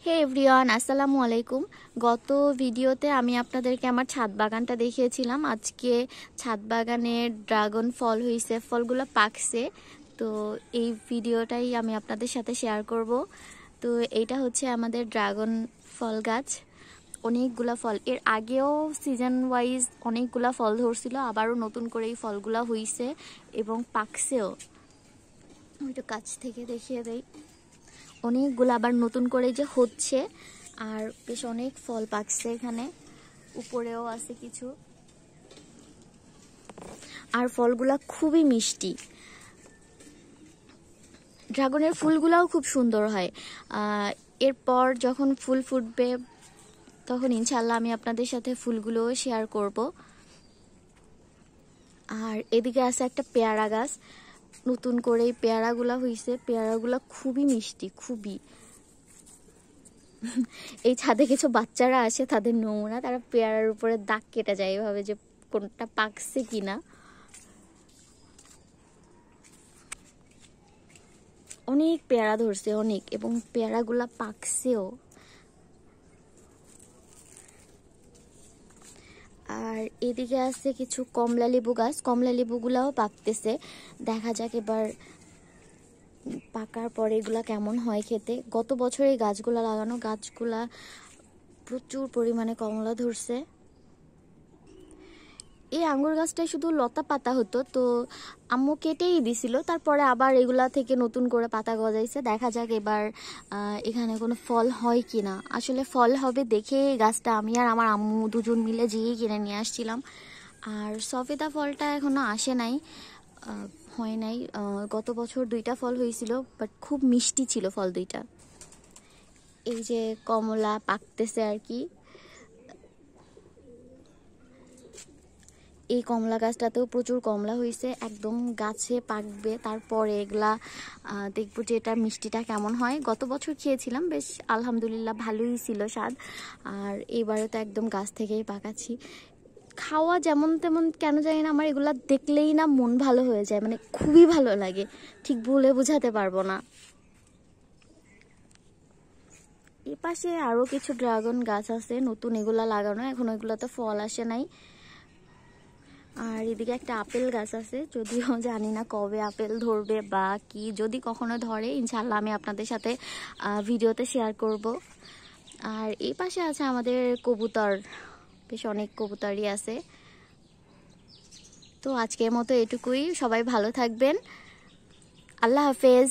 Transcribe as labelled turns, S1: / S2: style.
S1: হে everyone, আসসালামু আলাইকুম। গত ভিডিওতে আমি আপনাদেরকে আমার ছাদ বাগানটা দেখিয়েছিলাম। আজকে ছাদ বাগানে ড্রাগন ফল হয়েছে, ফলগুলো পাকছে। তো এই ভিডিওটাই আমি আপনাদের সাথে শেয়ার করব। তো এইটা হচ্ছে আমাদের ড্রাগন ফল গাছ। অনেকগুলা ফল, এর আগেও সিজন ওয়াইজ অনেকগুলা ফল ধরছিল, আবারও নতুন করে এই ফলগুলা হইছে এবং পাকছেও। একটু কাছ থেকে দেখিয়ে দেই, অনেকগুলো আবার নতুন করে যে হচ্ছে, আর বেশ অনেক ফল পাকছে। এখানে উপরেও আছে কিছু, আর ফলগুলা খুবই মিষ্টি। ড্রাগনের ফুলগুলাও খুব সুন্দর হয়। এরপর যখন ফুল ফুটবে তখন ইনশাল্লাহ আমি আপনাদের সাথে ফুলগুলোও শেয়ার করব। আর এদিকে আছে একটা পেয়ারা গাছ, নতুন করে পেয়ারাগুলা হইছে। পেয়ারাগুলা খুবই মিষ্টি, খুবই। এই ছাদে কিছু বাচ্চারা আসে, তাদের নোংরা, তারা পেয়ারার উপরে দাগ কেটে যায় এভাবে যে কোনটা পাকছে কিনা। অনেক পেয়ারা ধরছে, অনেক, এবং পেয়ারাগুলা পাকছেও। আর এদিকে আছে কিছু কমলা লেবু গাছ, কমলা লেবুগুলাও পাকতেছে। দেখা যাক এবার পাকার পরে এগুলা কেমন হয় খেতে। গত বছর এই গাছগুলা লাগানো, গাছগুলা প্রচুর পরিমাণে কমলা ধরছে। এই আঙ্গুর গাছটাই শুধু লতা পাতা হতো, তো আম্মু কেটেই দিছিল, তারপরে আবার এগুলা থেকে নতুন করে পাতা গজাইছে। দেখা যাক এবার এখানে কোনো ফল হয় কিনা। আসলে ফল হবে দেখে গাছটা আমি আর আমার আম্মু দুজন মিলে যেয়ে কিনে নিয়ে আসছিলাম। আর সফেদা ফলটা এখনো আসে নাই, হয় নাই। গত বছর 2টা ফল হয়েছিল, বাট খুব মিষ্টি ছিল ফল 2টা। এই যে কমলা পাকতেছে আর কি। এই কমলা গাছটাতেও প্রচুর কমলা হয়েছে, একদম গাছে পাকবে, তারপরে এগুলা দেখবো যে এটা মিষ্টিটা কেমন হয়। গত বছর খেয়েছিলাম, বেশ আলহামদুলিল্লাহ ভালোই ছিল স্বাদ। আর এবারে তো একদম গাছ থেকেই পাকাচ্ছি। খাওয়া যেমন তেমন কেন জানি না, আমার এগুলা দেখলেই না মন ভালো হয়ে যায়, মানে খুবই ভালো লাগে, ঠিক বলে বোঝাতে পারবো না। এর পাশে আরো কিছু ড্রাগন গাছ আছে নতুন, এগুলা লাগানো, এখন ওইগুলাতে ফল আসে নাই। আর এদিকে একটা আপেল গাছ আছে, যদিও জানি না কবে আপেল ধরবে বা কি, যদি কখনো ধরে ইনশাল্লাহ আমি আপনাদের সাথে ভিডিওতে শেয়ার করব। আর এই পাশে আছে আমাদের কবুতর, বেশ অনেক কবুতরই আছে। তো আজকের মতো এটুকুই, সবাই ভালো থাকবেন, আল্লাহ হাফেজ।